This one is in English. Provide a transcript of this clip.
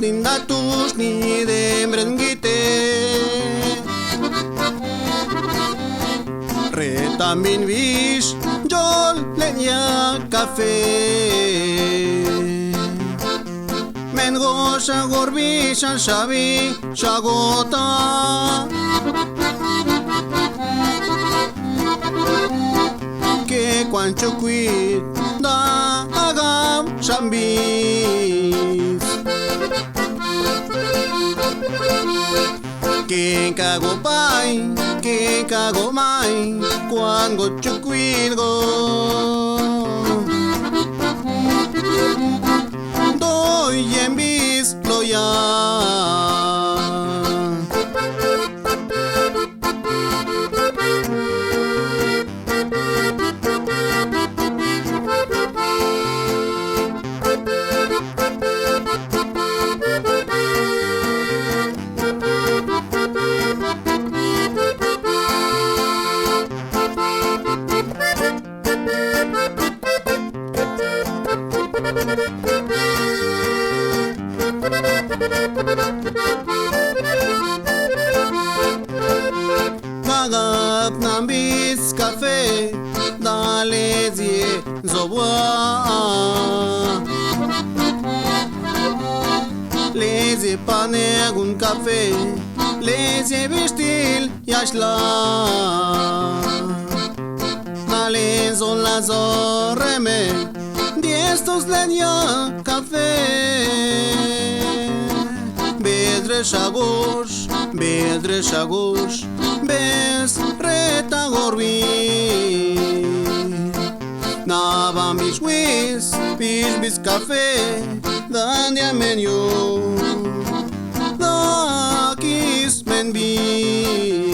Natushni de mrengite Retamin vish jol lenya café Mengo shagorbi shanshavi shagota Que quanchuquit da agam shambis Que cago pai, que cago mai, cuando chucuilgo. Doy en bis loya. Magap nambis café, dale zie zoboa. Leze paneg un café, leze vestil yaşla. Dale zon la zorreme, diestos lenia café. Bedre shagosh, bes reta gorbi. Navam bishwis, bis café, dandia menyo, da kis men bi.